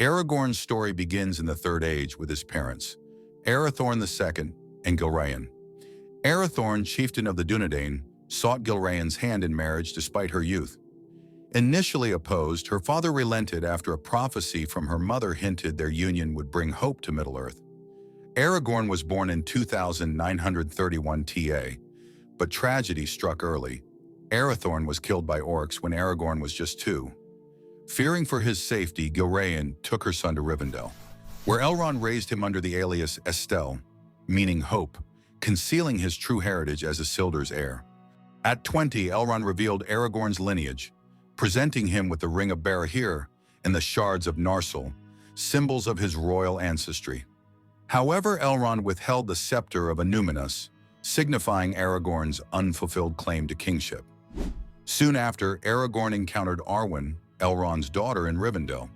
Aragorn's story begins in the Third Age with his parents, Arathorn II and Gilraen. Arathorn, chieftain of the Dunedain, sought Gilraen's hand in marriage despite her youth. Initially opposed, her father relented after a prophecy from her mother hinted their union would bring hope to Middle-earth. Aragorn was born in 2931 TA, but tragedy struck early. Arathorn was killed by orcs when Aragorn was just 2. Fearing for his safety, Gilraen took her son to Rivendell, where Elrond raised him under the alias Estel, meaning hope, concealing his true heritage as Isildur's heir. At 20, Elrond revealed Aragorn's lineage, presenting him with the Ring of Barahir and the Shards of Narsil, symbols of his royal ancestry. However, Elrond withheld the scepter of Annúminas, signifying Aragorn's unfulfilled claim to kingship. Soon after, Aragorn encountered Arwen, Elrond's daughter, in Rivendell.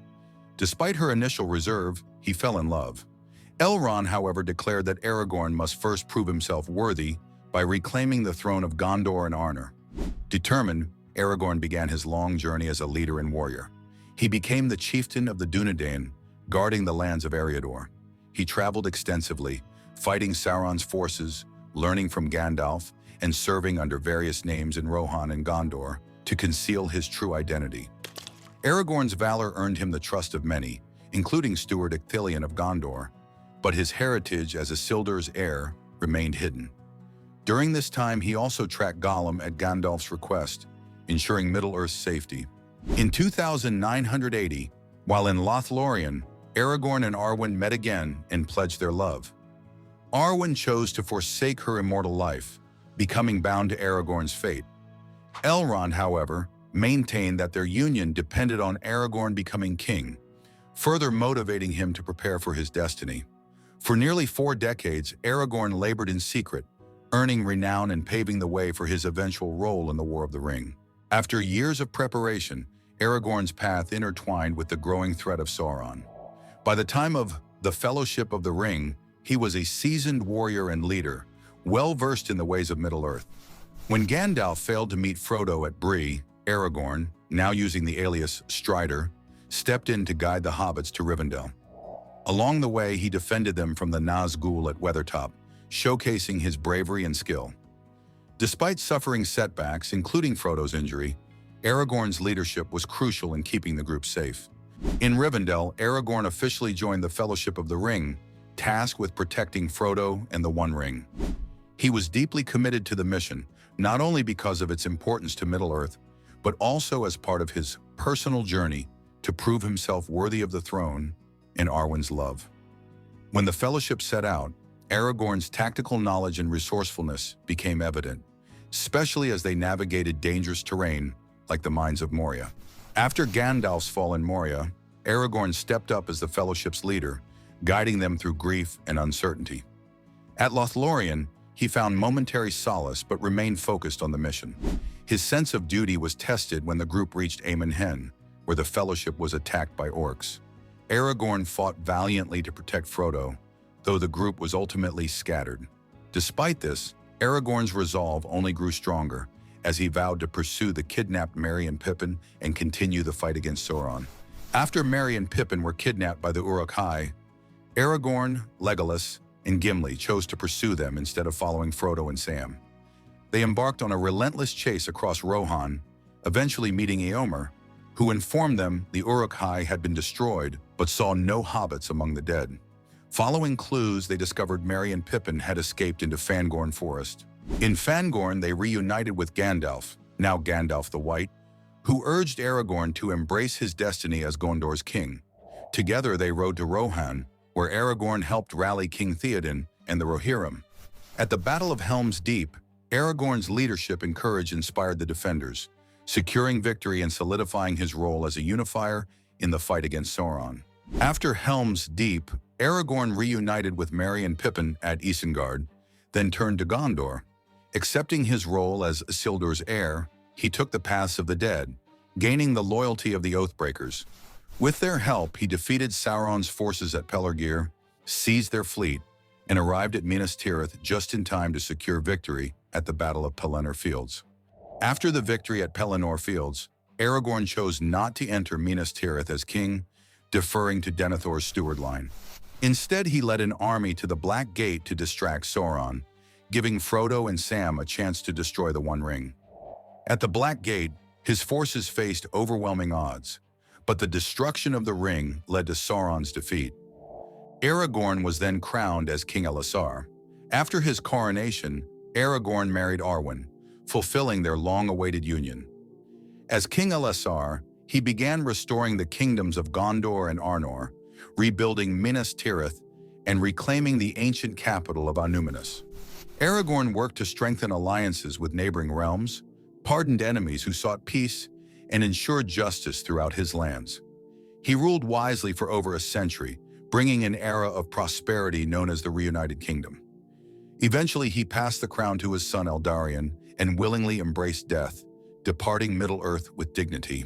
Despite her initial reserve, he fell in love. Elrond, however, declared that Aragorn must first prove himself worthy by reclaiming the throne of Gondor and Arnor. Determined, Aragorn began his long journey as a leader and warrior. He became the chieftain of the Dunedain, guarding the lands of Eriador. He traveled extensively, fighting Sauron's forces, learning from Gandalf, and serving under various names in Rohan and Gondor to conceal his true identity. Aragorn's valor earned him the trust of many, including Steward Ithilien of Gondor, but his heritage as Isildur's heir remained hidden. During this time, he also tracked Gollum at Gandalf's request, ensuring Middle-earth's safety. In 2980, while in Lothlorien, Aragorn and Arwen met again and pledged their love. Arwen chose to forsake her immortal life, becoming bound to Aragorn's fate. Elrond, however, maintained that their union depended on Aragorn becoming king, further motivating him to prepare for his destiny. For nearly 4 decades, Aragorn labored in secret, earning renown and paving the way for his eventual role in the War of the Ring. After years of preparation, Aragorn's path intertwined with the growing threat of Sauron. By the time of the Fellowship of the Ring, he was a seasoned warrior and leader, well-versed in the ways of Middle-earth. When Gandalf failed to meet Frodo at Bree, Aragorn, now using the alias Strider, stepped in to guide the hobbits to Rivendell. Along the way, he defended them from the Nazgûl at Weathertop, showcasing his bravery and skill. Despite suffering setbacks, including Frodo's injury, Aragorn's leadership was crucial in keeping the group safe. In Rivendell, Aragorn officially joined the Fellowship of the Ring, tasked with protecting Frodo and the One Ring. He was deeply committed to the mission, not only because of its importance to Middle-earth, but also as part of his personal journey to prove himself worthy of the throne and Arwen's love. When the Fellowship set out, Aragorn's tactical knowledge and resourcefulness became evident, especially as they navigated dangerous terrain like the mines of Moria. After Gandalf's fall in Moria, Aragorn stepped up as the Fellowship's leader, guiding them through grief and uncertainty. At Lothlorien, he found momentary solace but remained focused on the mission. His sense of duty was tested when the group reached Amon Hen, where the Fellowship was attacked by orcs. Aragorn fought valiantly to protect Frodo, though the group was ultimately scattered. Despite this, Aragorn's resolve only grew stronger as he vowed to pursue the kidnapped Merry and Pippin and continue the fight against Sauron. After Merry and Pippin were kidnapped by the Uruk-hai, Aragorn, Legolas, and Gimli chose to pursue them instead of following Frodo and Sam. They embarked on a relentless chase across Rohan, eventually meeting Éomer, who informed them the Uruk-hai had been destroyed but saw no hobbits among the dead. Following clues, they discovered Merry and Pippin had escaped into Fangorn Forest. In Fangorn, they reunited with Gandalf, now Gandalf the White, who urged Aragorn to embrace his destiny as Gondor's king. Together, they rode to Rohan, where Aragorn helped rally King Theoden and the Rohirrim. At the Battle of Helm's Deep, Aragorn's leadership and courage inspired the defenders, securing victory and solidifying his role as a unifier in the fight against Sauron. After Helm's Deep, Aragorn reunited with Merry and Pippin at Isengard, then turned to Gondor. Accepting his role as Isildur's heir, he took the paths of the dead, gaining the loyalty of the Oathbreakers. With their help, he defeated Sauron's forces at Pelargir, seized their fleet, and arrived at Minas Tirith just in time to secure victory at the Battle of Pelennor Fields. After the victory at Pelennor Fields, Aragorn chose not to enter Minas Tirith as king, deferring to Denethor's steward line. Instead, he led an army to the Black Gate to distract Sauron, giving Frodo and Sam a chance to destroy the One Ring. At the Black Gate, his forces faced overwhelming odds, but the destruction of the ring led to Sauron's defeat. Aragorn was then crowned as King Elessar. After his coronation, Aragorn married Arwen, fulfilling their long-awaited union. As King Elessar, he began restoring the kingdoms of Gondor and Arnor, rebuilding Minas Tirith, and reclaiming the ancient capital of Annúminas. Aragorn worked to strengthen alliances with neighboring realms, pardoned enemies who sought peace, and ensured justice throughout his lands. He ruled wisely for over a century, bringing an era of prosperity known as the Reunited Kingdom. Eventually, he passed the crown to his son Eldarion and willingly embraced death, departing Middle-earth with dignity.